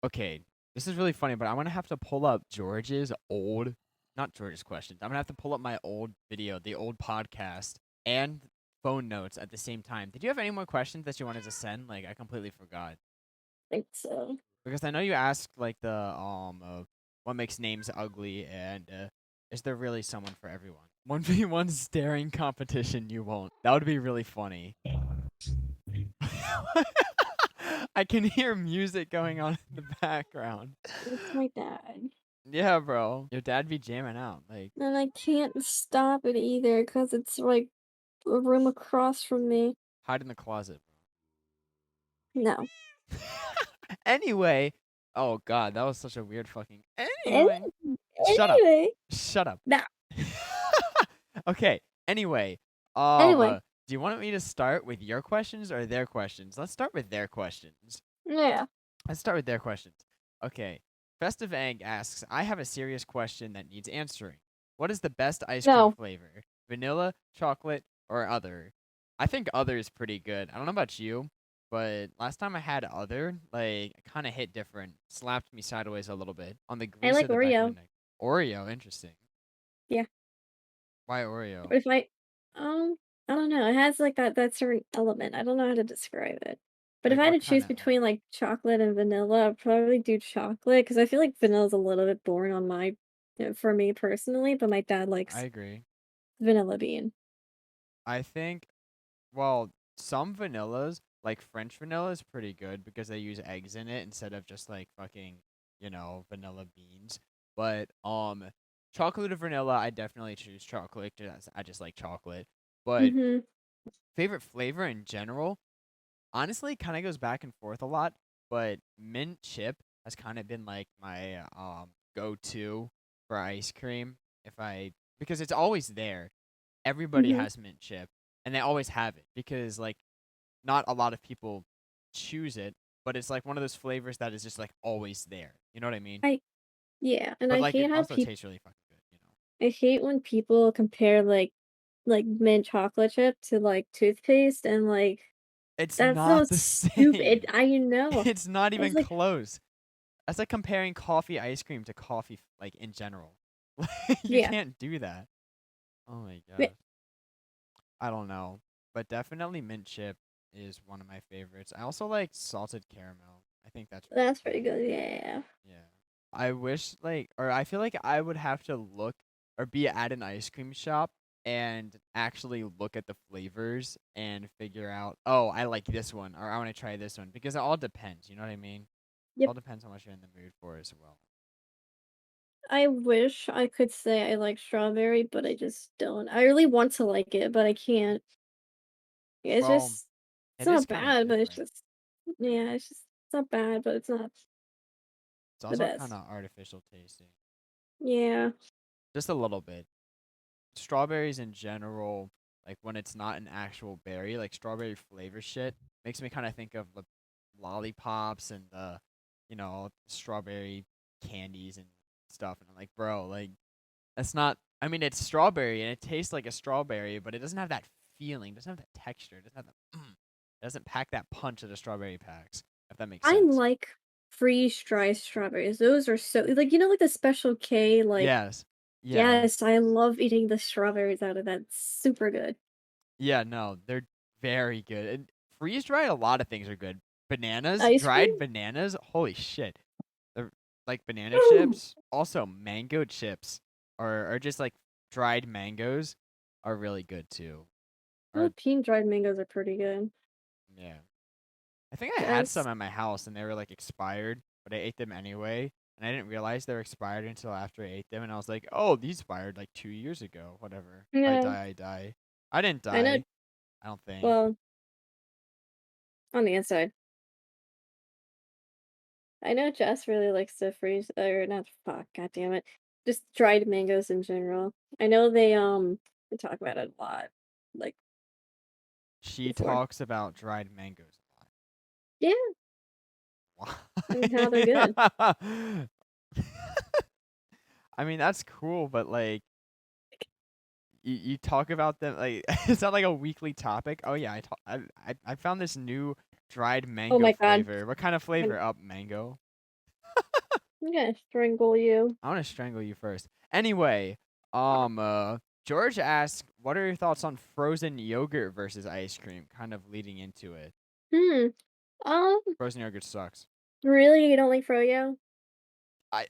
Okay, this is really funny, but I'm gonna have to pull up George's old, not George's questions. I'm gonna have to pull up my old video, the old podcast, and phone notes at the same time. Did you have any more questions that you wanted to send? Like, I completely forgot Think so. because I know you asked like the what makes names ugly, and is there really someone for everyone? 1v1 staring competition. You won't. That would be really funny. I can hear music going on in the background. It's my dad. Yeah, bro. Your dad be jamming out. Like, And I can't stop it either because it's like a room across from me. hide in the closet, No. bro. Anyway. Oh, God. That was such a weird fucking. Any- Anyway. Shut up. Anyway. Shut up. No. Okay. Anyway. Anyway. Do you want me to start with your questions or their questions? Let's start with their questions. Yeah. Let's start with their questions. Okay. Festive Egg asks, I have a serious question that needs answering. What is the best ice cream No. flavor? Vanilla, chocolate, or other? I think other is pretty good. I don't know about you, but last time I had other, like, it kind of hit different. Slapped me sideways a little bit on the I grease like of the back of my Oreo. neck. Oreo, interesting. Yeah. Why Oreo? But if um, I don't know. It has like that certain element. I don't know how to describe it. But if Like, I had what to kind choose of between like chocolate and vanilla, I'd probably do chocolate because I feel like vanilla's a little bit boring on my, for me personally. But my dad I likes agree. vanilla bean. I think, well, some vanillas, like French vanilla, is pretty good because they use eggs in it instead of just like fucking, vanilla beans. But chocolate or vanilla, I definitely choose chocolate. I just like chocolate. But Mm-hmm. favorite flavor in general, honestly, kind of goes back and forth a lot. But mint chip has kind of been like my go-to for ice cream. If I Because it's always there. Everybody Mm-hmm. has mint chip, and they always have it because like not a lot of people choose it, but it's like one of those flavors that is just like always there. You know what I mean? I Yeah, and But I like it hate how also people. tastes really fucking good. I hate when people compare like mint chocolate chip to like toothpaste and like It's that's so not the stupid. same. I know. It's not It's even like close. That's like comparing coffee ice cream to coffee like in general. Like you yeah. can't do that. Oh my Yeah, gosh. I don't know, but definitely mint chip is one of my favorites. I also like salted caramel. I think that's really that's pretty good. good. Yeah. Yeah. I wish or I feel like I would have to look or be at an ice cream shop and actually look at the flavors and figure out, oh, I like this one or I want to try this one because it all depends. You know what I mean? It Yep. all depends how much you're in the mood for as well. I wish I could say I like strawberry, but I just don't. I really want to like it, but I can't. It's Well, just it's it is not kind of bad, but it's different. just yeah, it's not bad, but it's not It's the also kind best. of artificial tasting, Yeah. just a little bit. Strawberries in general, like when it's not an actual berry, like strawberry flavor shit, makes me kind of think of the lollipops and the, strawberry candies and stuff. And I'm like, bro, like that's not. I mean, it's strawberry and it tastes like a strawberry, but it doesn't have that feeling. It doesn't have that texture. It doesn't have that. It doesn't pack that punch that a strawberry packs. If that makes I sense. like freeze-dried strawberries. Those are so like like the Special K, like Yes. Yeah. yes, I love eating the strawberries out of that. It's super good. Yeah, no, they're very good. And freeze dried, a lot of things are good. Bananas, Ice dried cream? bananas, holy shit. They're like banana Ooh, chips, also mango chips, or just like dried mangoes are really good too. Or Philippine dried mangoes are pretty good. yeah, I think I had Yes. some at my house and they were like expired, but I ate them anyway, and I didn't realize they were expired until after I ate them, and I was like, oh, these expired like 2 years ago. Whatever. If I Yeah, die, I die. I didn't I know. die. I don't think. Well, on the inside, I know Jess really likes to freeze or not. Fuck, god damn it, just dried mangoes in general. I know they talk about it a lot, like She before. talks about dried mangoes Yeah, a lot. and how they're good. Why? I mean, that's cool, but like you talk about them like is that like a weekly topic? Oh yeah, I found this new dried Oh mango my god, flavor. What kind of I'm flavor? Up mango. I'm gonna strangle you. I want to strangle you first. Anyway, George asked, "What are your thoughts on frozen yogurt versus ice cream?" Kind of leading into it. Hmm. Um, Frozen yogurt sucks. really? You don't like Froyo?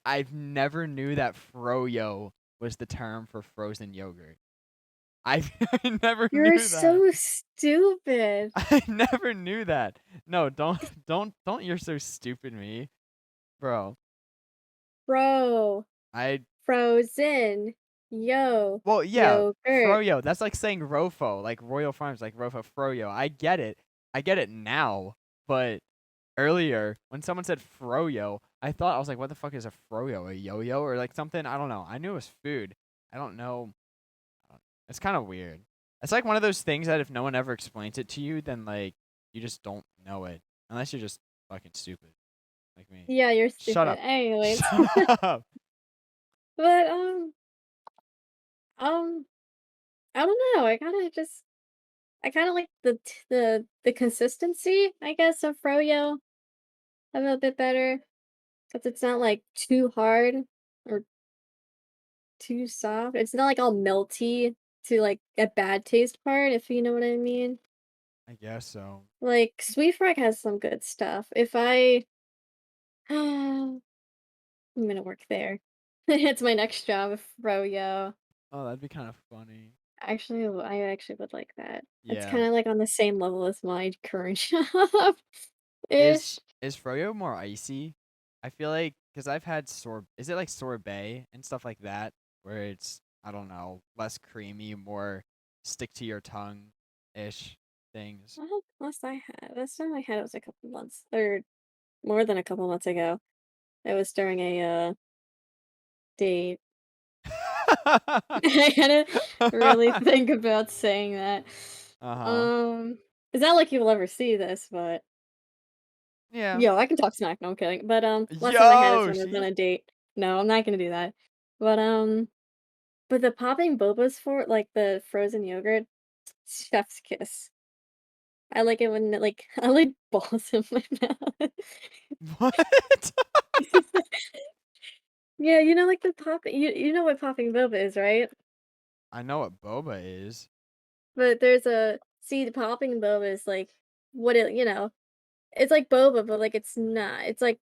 I've never knew that Froyo was the term for frozen yogurt. I I never You're knew that. so stupid. I never knew that. No, don't you're so stupid me, bro. Bro. I Frozen. Well, yeah, Yogurt. Froyo. That's like saying Rofo, like Royal Farms, like Rofo Froyo. I get it. I get it now. But earlier, when someone said Froyo, I was like, what the fuck is a Froyo? A yo-yo or like something? I don't know. I knew it was food. I don't know. It's kind of weird. It's like one of those things that if no one ever explains it to you, then like you just don't know it unless you're just fucking stupid like me. Yeah, you're Shut stupid. up. Anyways. Shut up. But, um, I don't know. I kinda like the consistency, I guess, of Froyo a little bit better, cause it's not, like, too hard or too soft. It's not, like, all melty to, like, a bad taste part, if you know what I mean. I guess so. Like, Sweet Frog has some good stuff. If I I'm gonna work there. It's my next job, Froyo. Oh, that'd be kind of funny. Actually, I actually would like that. It's Yeah. kinda, like, on the same level as my current job Is ish. is Froyo more icy? I feel like because I've had is it like sorbet and stuff like that, where it's I don't know, less creamy, more stick to your tongue ish things. Last time I had it was a couple months or more than a couple months ago. It was during a, date. I had to really think about saying that. Uh-huh. Um, it's not like you'll ever see this, but Yeah. yo, I can talk smack, no, I'm kidding. But, last time I had it was Yo, when I was on see? a date. No, I'm not gonna do that. But, but the popping bobas for like, the frozen yogurt, chef's kiss. I like it when like, I like balls in my mouth. What? Yeah, you know, like, the pop you know what popping boba is, right? I know what boba is. But there's a see, the popping boba is, like, what it it's like boba, but, like, it's not. It's like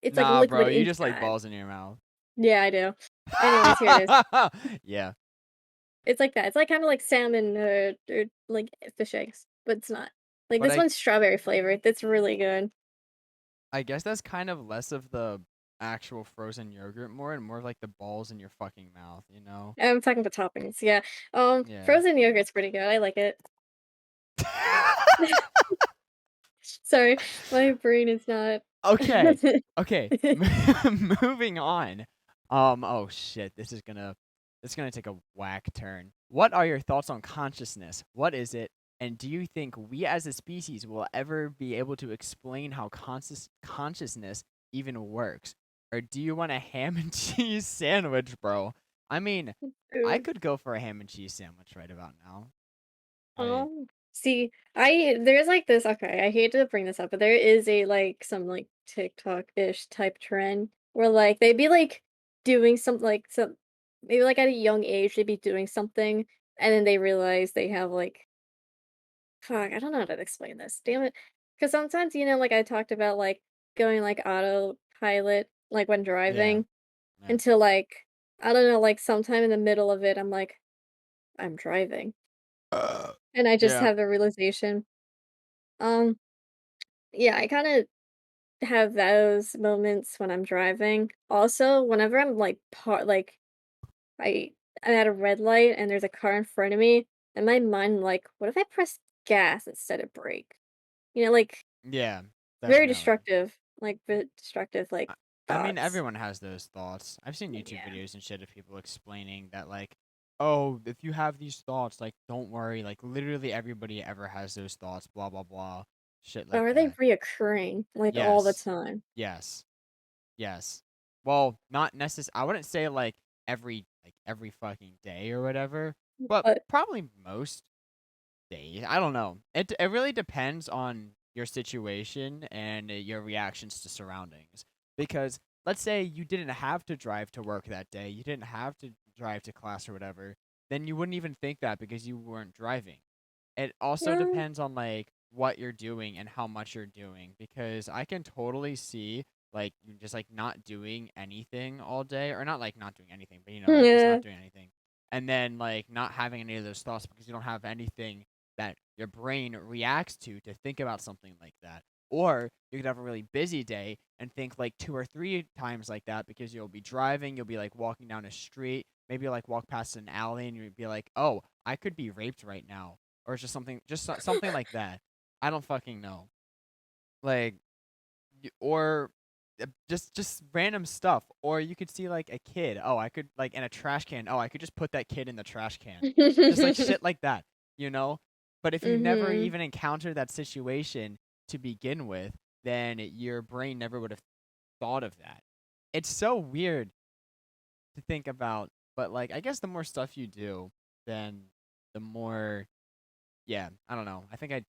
Nah, bro, liquid you just like inside. balls in your mouth. Yeah, I do. Anyways, here it is. Yeah. It's like that. It's like kinda like salmon or, like, fish eggs, but it's not. Like, But this one's strawberry flavored. That's really good. I guess that's kind of less of the actual frozen yogurt more and more of like the balls in your fucking mouth, you know? I'm talking about toppings, yeah. Yeah. Frozen yogurt's pretty good. I like it. Sorry, my brain is not Okay. Okay. Moving on. Oh shit, this is gonna take a whack turn. What are your thoughts on consciousness? What is it? And do you think we as a species will ever be able to explain how consciousness even works? Or do you want a ham and cheese sandwich, bro? I mean, I Ooh. could go for a ham and cheese sandwich right about now. Like, See, I there's like this okay, I hate to bring this up, but there is a like some like TikTok-ish type trend where like they'd be like doing something like some maybe like at a young age they'd be doing something and then they realize they have like fuck, I don't know how to explain this. Damn it. Because sometimes, like I talked about like going like autopilot like when yeah, driving yeah. until like I don't know, like sometime in the middle of it I'm like, I'm driving. And I just Yeah. have the realization. Um, yeah, I kinda have those moments when I'm driving. Also, whenever I'm, like, I I'm at a red light and there's a car in front of me, in my mind, like, "What if I press gas instead of brake?" Like, Yeah, very definitely. destructive, destructive, like, I mean, thoughts. everyone has those thoughts. I've seen YouTube Yeah. videos and shit of people explaining that, like, oh, if you have these thoughts, like, don't worry. Like, literally everybody ever has those thoughts, blah, blah, blah. Shit But like are they that. reoccurring, like, all the Yes. time? Yes. Yes. Well, not I wouldn't say, like, every fucking day or whatever, but But probably most days. I don't know. It really depends on your situation and your reactions to surroundings. Because let's say you didn't have to drive to work that day, you didn't have to drive to class or whatever, then you wouldn't even think that because you weren't driving. It also Uh, depends on like what you're doing and how much you're doing because I can totally see like you just like not doing anything all day or not like not doing anything, but like just not yeah. doing anything. And then like not having any of those thoughts because you don't have anything that your brain reacts to think about something like that. Or you could have a really busy day and think like 2 or 3 times like that because you'll be driving, you'll be like walking down a street, maybe you'll like walk past an alley and you'd be like, "Oh, I could be raped right now." Or it's just something something like that. I don't fucking know. Like or just random stuff. Or you could see like a kid. Oh, I could like in a trash can. Oh, I could just put that kid in the trash can. Just like shit like that, you know? But if you never Mhm. even encountered that situation to begin with, then your brain never would have thought of that. It's so weird to think about, but like I guess the more stuff you do, then the more yeah, I don't know. I think I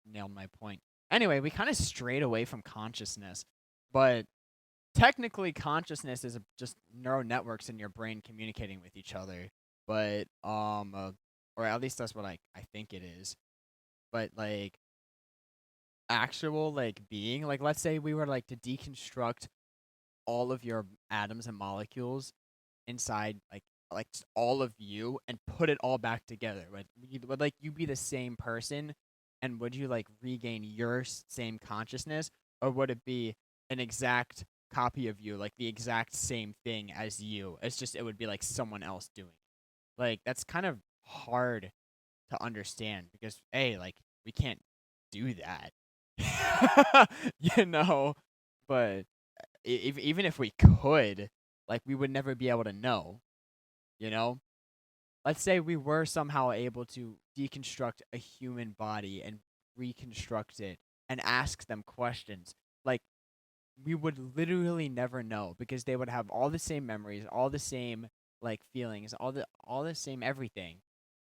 nailed my point. Anyway, we kind of strayed away from consciousness, but technically consciousness is just neural networks in your brain communicating with each other. But or at least that's what I think it is. But like actual like being, like let's say we were like to deconstruct all of your atoms and molecules inside like all of you and put it all back together. Would like you be the same person, and would you like regain your same consciousness, or would it be an exact copy of you, like the exact same thing as you? It's just it would be like someone else doing it. Like that's kind of hard to understand because like we can't do that, you know. But even if we could, like we would never be able to know, you know? Let's say we were somehow able to deconstruct a human body and reconstruct it and ask them questions. Like we would literally never know because they would have all the same memories, all the same like feelings, all the same everything.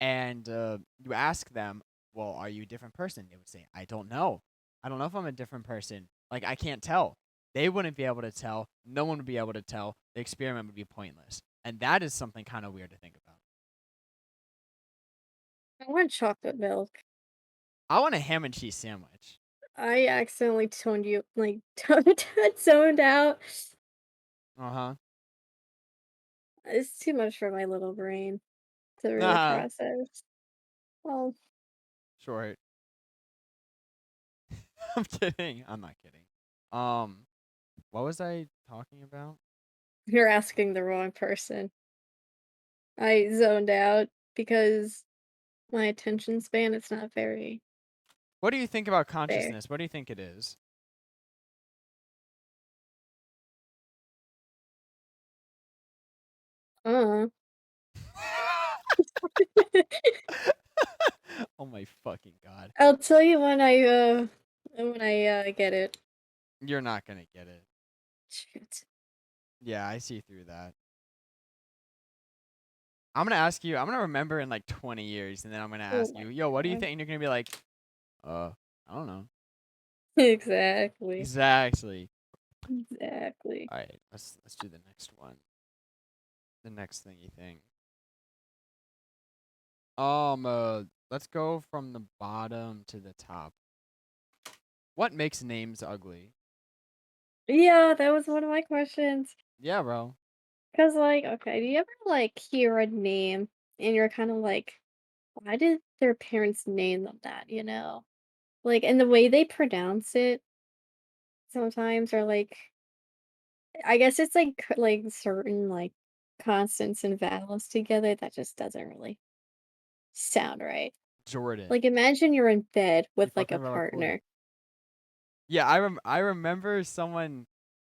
And you ask them, "Well, are you a different person?" They would say, "I don't know. I don't know if I'm a different person. Like I can't tell." They wouldn't be able to tell. No one would be able to tell. The experiment would be pointless. And that is something kind of weird to think about. I want chocolate milk. I want a ham and cheese sandwich. I accidentally toned you like zoned out. Uh-huh. It's too much for my little brain to really Nah. process. Oh, Short. I'm kidding. I'm not kidding. Um, what was I talking about? you're asking the wrong person. I zoned out because my attention span is not very What do you think about there. consciousness? What do you think it is? Uh. Oh my fucking god. I'll tell you when I get it. You're not gonna get it. Shoot. Yeah, I see through that. I'm gonna ask you. I'm gonna remember in like 20 years, and then I'm gonna Oh ask my you, "Yo, what do you god. think?" And you're gonna be like, I don't know." Exactly. Exactly. Exactly. All right, let's do the next one. The next thing you think. Let's go from the bottom to the top. What makes names ugly? Yeah, that was one of my questions. Yeah, bro. 'Cause, like, okay, do you ever, like, hear a name and you're kinda like, "Why did their parents name them that?" You know? Like, and the way they pronounce it sometimes are, like I guess it's, like, certain, like, consonants and vowels together that just doesn't really sound right. Jordan. Like, imagine you're in bed You with, like, fucking a about a clit. partner. Yeah, I remember someone.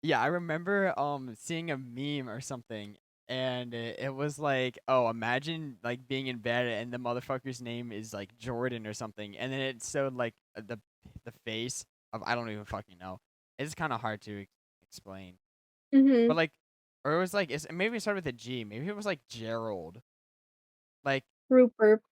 Yeah, I remember seeing a meme or something, and it was like, oh, imagine like being in bed and the motherfucker's name is like Jordan or something, and then it showed like the face of I don't even fucking know. It's kind of hard to explain, but Mhm. like, or it was like maybe it started with a G. Maybe it was like Gerald, like Rupert.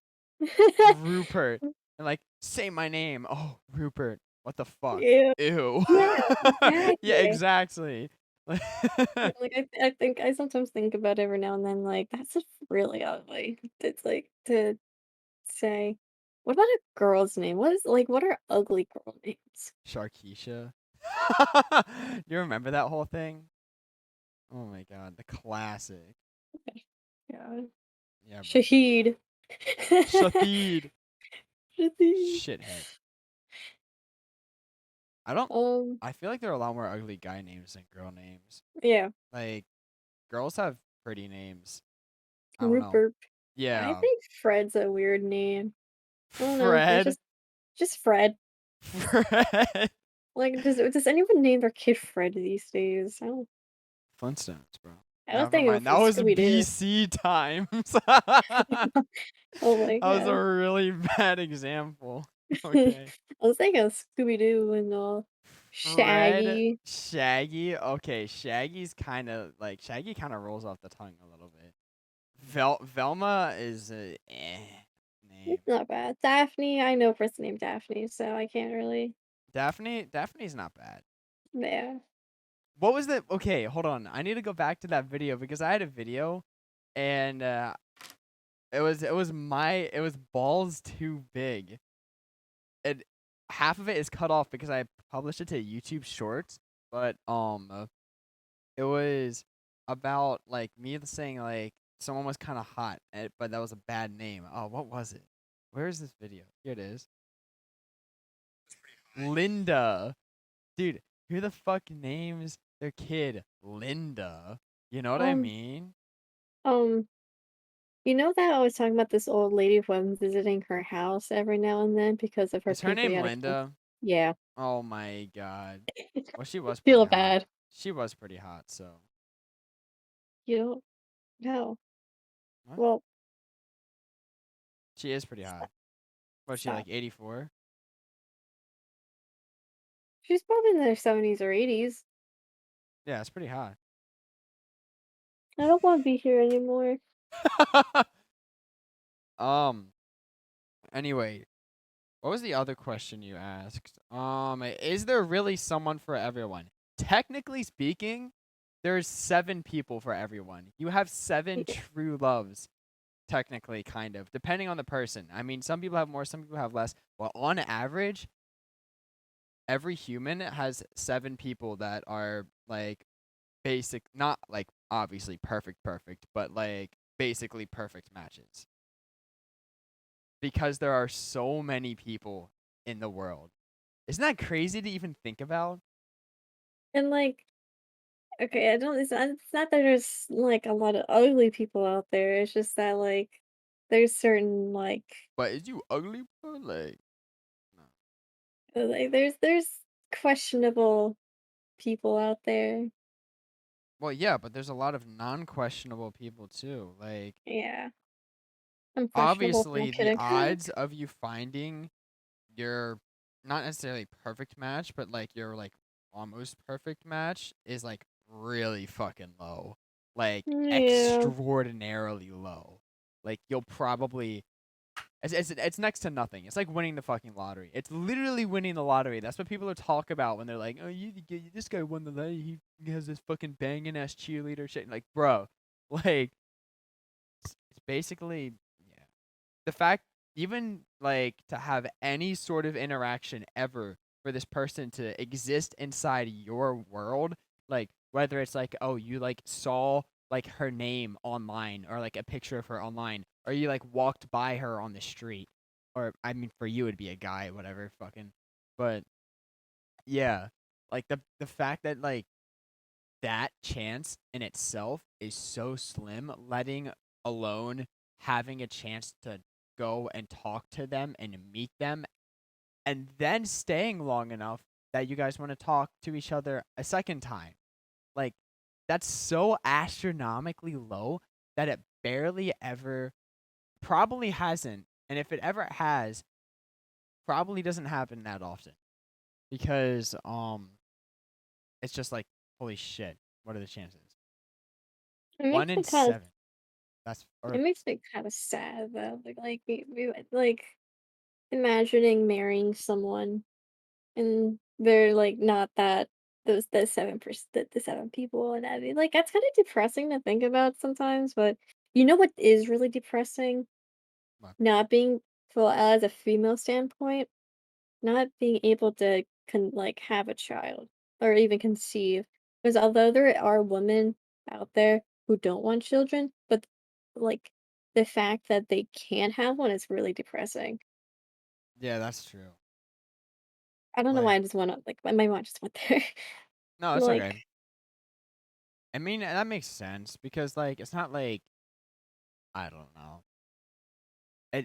Rupert, and like say my name. Oh, Rupert. What the fuck? Ew. Ew. Yeah, Yeah, exactly. exactly. Like, I think I sometimes think about it every now and then, like, that's just really ugly. It's like to say, what about a girl's name? What are ugly girl names? Sharkeisha. You remember that whole thing? Oh my god, the classic. Yeah. Yeah, bro. Shahid. Shahid. Shahid. Shithead. I don't. Um, I feel like there are a lot more ugly guy names than girl names. yeah. Like girls have pretty names. I don't know. Rupert. I Yeah. think Fred's a weird name. I don't know. It's Fred. just Fred. Fred. Like, does anyone name their kid Fred these days? Flintstones, bro. I don't Never think of mind. That was Scooby Doo. BC times. That Oh my was a god. really bad example. I Okay. was thinking of Scooby Doo and Fred, Shaggy. Shaggy. Okay, Shaggy kind of rolls off the tongue a little bit. Velma is a name. It's not bad. Daphne, I know a person named Daphne, so I can't really. Daphne's not bad. Yeah. What was the Okay, hold on. I need to go back to that video because I had a video and it was balls too big. And half of it is cut off because I published it to YouTube Shorts, but it was about like me saying like someone was kind of hot, but that was a bad name. Oh, what was it? Where is this video? Here it is. Linda. Dude, who the fuck names their kid Linda? You know what I Um, mean? um, you know that I was talking about this old lady who I'm visiting her house every now and then because of her Is her name pancreatic cancer? Linda? Yeah. Oh my god. Well, she was pretty Feel hot. bad. She was pretty hot, so. You don't know. What? Well, She is pretty hot. stop. Was she like Stop. 84? She's probably in their 70s or 80s. Yeah, it's pretty hot. I don't want to be here anymore. um, anyway, what was the other question you asked? Is there really someone for everyone? Technically speaking, there's 7 people for everyone. You have 7 Yeah. true loves, technically, kind of, depending on the person. I mean, some people have more, some people have less. Well, on average, every human has 7 people that are like basic, not like obviously perfect, but like basically perfect matches. Because there are so many people in the world. Isn't that crazy to even think about? And like, okay, I don't. It's not that there's like a lot of ugly people out there. It's just that like there's certain But is you ugly, bro? Like, no. there's questionable people out there. Well, yeah, but there's a lot of non-questionable people too. Like, Yeah, I'm questionable. I'm obviously, the kidding. odds of you finding your not necessarily perfect match, but like your like almost perfect match is like really fucking low. Like Yeah. extraordinarily low. Like you'll probably it's next to nothing. It's like winning the fucking lottery. It's literally winning the lottery. That's what people are talk about when they're like, "Oh, this guy won the lottery. He has this fucking banging ass cheerleader shit." Like, bro, like it's basically yeah. The fact even like to have any sort of interaction ever for this person to exist inside your world, like whether it's like oh you like saw like her name online or like a picture of her online or you like walked by her on the street or I mean for you it'd be a guy whatever fucking but yeah like the fact that like that chance in itself is so slim, letting alone having a chance to go and talk to them and meet them and then staying long enough that you guys want to talk to each other a second time. Like that's so astronomically low that it barely ever probably hasn't and if it ever has probably doesn't happen that often because it's just like holy shit what are the chances It 1 makes in me kind of 7 that's it or makes me kind of sad though. Like imagining marrying someone and they're like not that. those the 7% the 7 people, and I mean, like, that's kinda depressing to think about sometimes, but you know what is really depressing? But Not being well, as a female standpoint, not being able to have a child or even conceive. Because although there are women out there who don't want children, but, like, the fact that they can't have one is really depressing. yeah, that's true. I don't know why Like, I just wanna my mind just went there. no, it's okay. Like I mean, that makes sense because like it's not like I don't know.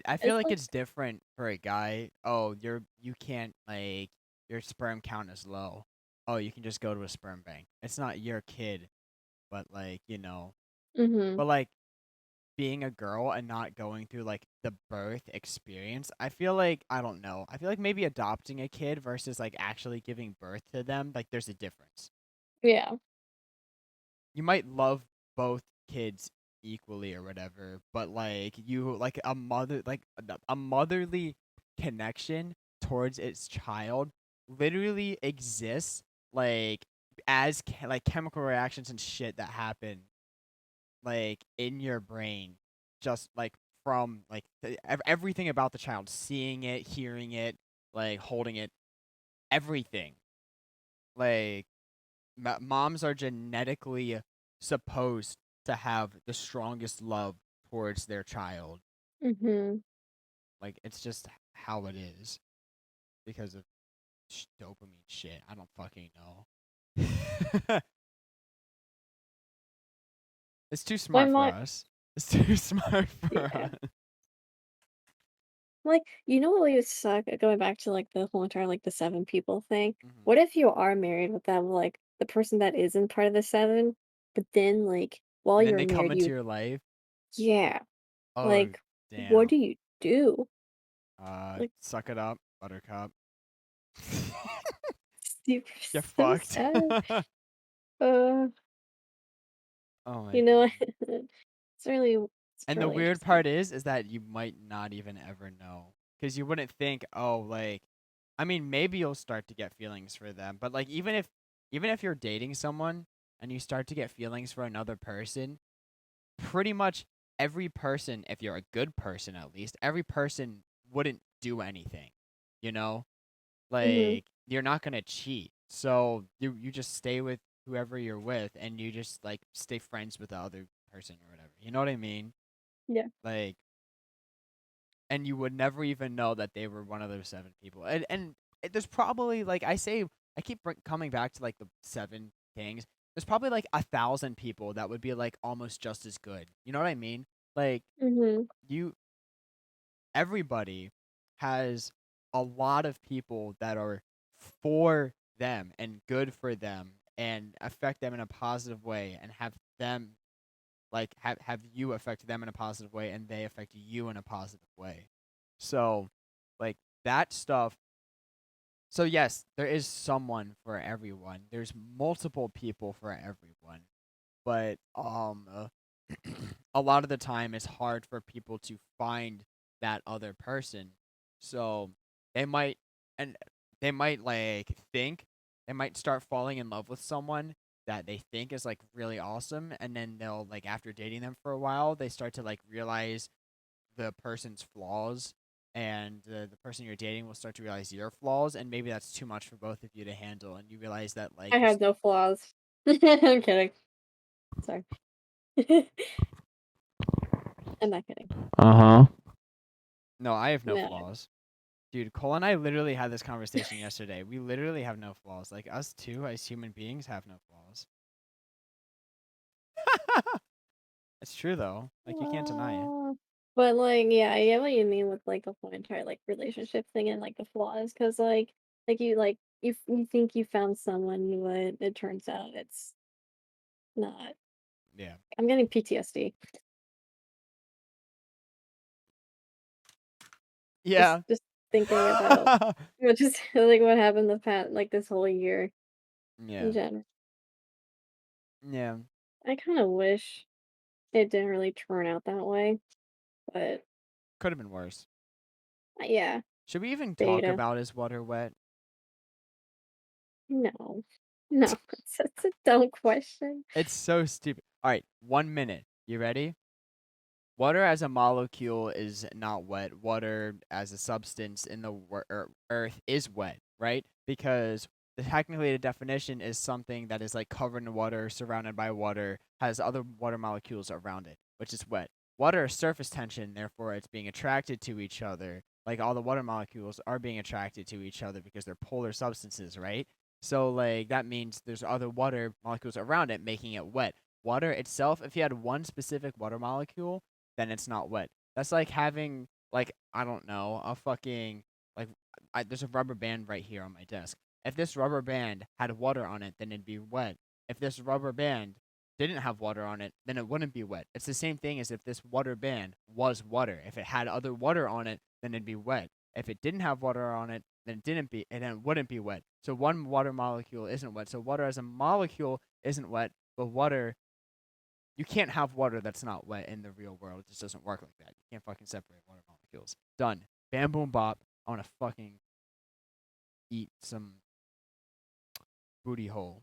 I feel it's like like it's different for a guy. Oh, you can't like your sperm count is low. Oh, you can just go to a sperm bank. It's not your kid, but like, mhm, but like being a girl and not going through like the birth experience, I feel like I don't know. I feel like maybe adopting a kid versus like actually giving birth to them, like there's a difference. yeah, You might love both kids equally or whatever, but like you like a mother like a motherly connection towards its child literally exists like as like chemical reactions and shit that happen like in your brain just like from like everything about the child, seeing it, hearing it, like holding it, everything. Like moms are genetically supposed to have the strongest love towards their child. mhm. Like it's just how it is because of dopamine shit. I don't fucking know. It's too My smart for mom us. It's too smart for yeah. us. Like, you know what would suck? Going back to, like, the whole entire, like, the 7 people thing. Hmm. What if you are married with them, like, the person that isn't part of the 7, but then, like, while And then you're they come married, into you your life. yeah, Oh like, what damn. do you do? Like, Suck it up, Buttercup. super Get so fucked. sad. Uh, Oh my you know, god. it's And the really weird interesting. part is that you might not even ever know, because you wouldn't think, oh, like, I mean, maybe you'll start to get feelings for them, but like, even if you're dating someone and you start to get feelings for another person, pretty much every person, if you're a good person at least, every person wouldn't do anything, you know? Mhm. Like, you're not gonna cheat, so you just stay with whoever you're with, and you just like stay friends with the other person or whatever. You know what I mean? Yeah. Like, and you would never even know that they were one of those 7 people. And there's probably like I say, I keep coming back to like the 7 kings. There's probably like 1,000 people that would be like almost just as good. You know what I mean? Like Mhm. you, everybody has a lot of people that are for them and good for them and affect them in a positive way and have them like have you affect them in a positive way and they affect you in a positive way. So like that stuff. So yes, there is someone for everyone. There's multiple people for everyone. But a lot of the time it's hard for people to find that other person. So they might and they might like think they might start falling in love with someone that they think is like really awesome, and then they'll like after dating them for a while they start to like realize the person's flaws, and the person you're dating will start to realize your flaws, and maybe that's too much for both of you to handle, and you realize that like I you're have no flaws. I'm kidding. Sorry. I'm not kidding. uh-huh. No, I have no No. flaws. Dude, Cole and I literally had this conversation yesterday. We literally have no flaws. Like us two as human beings have no flaws. It's true though. Like you can't deny it. But, like, yeah, I get what you mean with, like, the whole entire, like, relationship thing and, like, the flaws, cause you think you found someone, but it turns out it's not. Yeah. I'm getting PTSD. Yeah. Just thinking about what just like, what happened the past like, this whole year in Yeah. general. Yeah. I kinda wish it didn't really turn out that way, but, Could have been worse. yeah, Should we even talk beta. about is water wet? No. No, it's a dumb question. It's so stupid. All right, 1 minute. You ready? Water as a molecule is not wet. Water as a substance in the earth is wet, right? Because technically the definition is something that is like covered in water, surrounded by water, has other water molecules around it, which is wet. Water is surface tension, therefore it's being attracted to each other. Like all the water molecules are being attracted to each other because they're polar substances, right? So like that means there's other water molecules around it making it wet. Water itself, if you had one specific water molecule, then it's not wet. That's like having like I don't know a fucking like there's a rubber band right here on my desk. If this rubber band had water on it, then it'd be wet. If this rubber band didn't have water on it, then it wouldn't be wet. It's the same thing as if this water band was water. If it had other water on it, then it'd be wet. If it didn't have water on it, then it didn't be, and then it wouldn't be wet. So one water molecule isn't wet. So water as a molecule isn't wet, but water you can't have water that's not wet in the real world. It just doesn't work like that. You can't fucking separate water molecules. Done. Bam boom bop. I want to fucking eat some booty hole.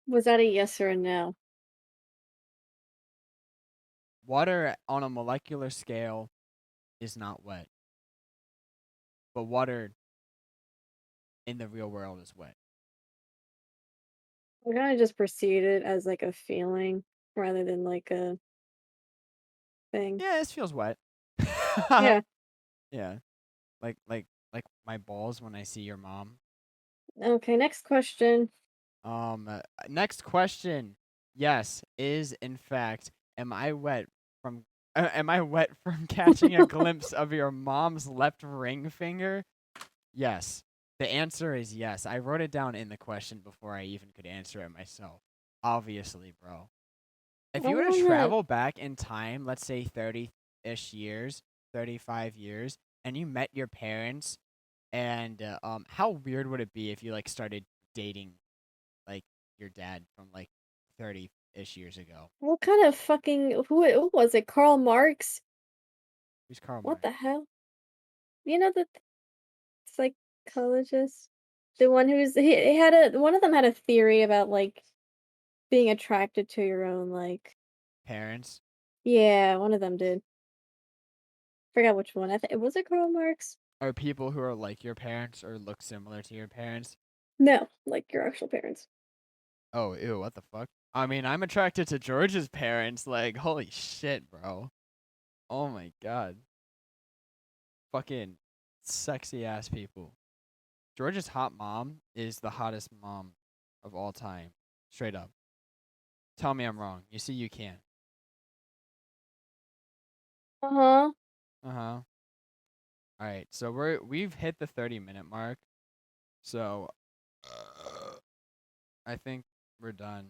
Was that a yes or a no? Water on a molecular scale is not wet, but water in the real world is wet. I kind of just perceived it as like a feeling rather than like a thing. Yeah, this feels wet. Yeah. Yeah, like my balls when I see your mom. Okay, next question. Next question. Yes, is in fact, am I wet from catching a glimpse of your mom's left ring finger? Yes. The answer is yes. I wrote it down in the question before I even could answer it myself. Obviously, bro. If I you were to wanna. travel back in time, let's say 30-ish years, 35 years, and you met your parents, and how weird would it be if you like started dating like your dad from like 30-ish years ago? What kind of fucking who was it? Karl Marx? Who's Karl What Marx? the hell? You know the psychologist, the one who's he had a one of them had a theory about like being attracted to your own like. Parents? Yeah, one of them did. Forgot which one. I think was it Karl Marx? Or people who are like your parents or look similar to your parents? No, like your actual parents. Oh, ew, what the fuck? I mean, I'm attracted to George's parents. Like, holy shit, bro. Oh my god. Fucking sexy ass people. George's hot mom is the hottest mom of all time. Straight up. Tell me I'm wrong. You see, you can. Uh huh. Uh huh. All right. So we've hit the 30-minute mark. So I think we're done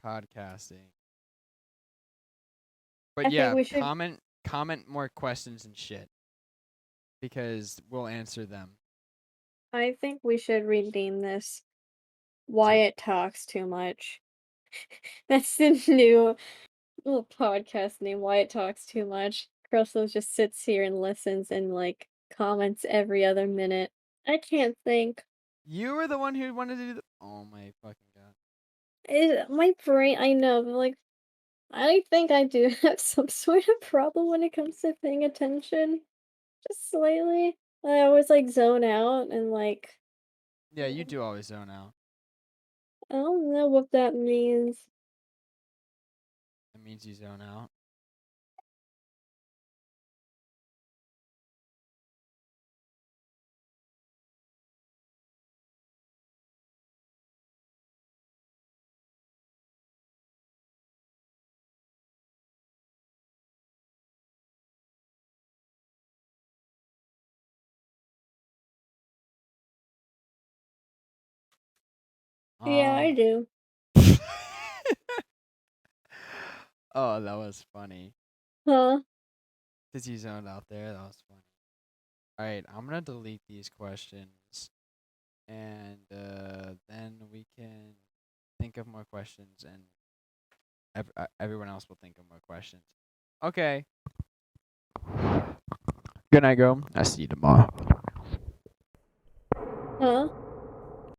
podcasting. But I think yeah, we should. comment more questions and shit because we'll answer them. I think we should rename this To Wyatt Talks Too Much. That's the new little podcast name. Wyatt Talks Too Much. Russell just sits here and listens and like comments every other minute. I can't think. you were the one who wanted to do the. Oh my fucking god. My brain. I know, but like I think I do have some sort of problem when it comes to paying attention. Just slightly. I always like zone out and like Yeah, you do always zone out. I don't know what that means. That means you zone out. Yeah, I Um. do. Oh, that was funny. Huh? Did you zoned out there? That was funny. All right, I'm gonna delete these questions, and then we can think of more questions, and everyone else will think of more questions. Okay. Good night, go. I'll see you tomorrow. Huh?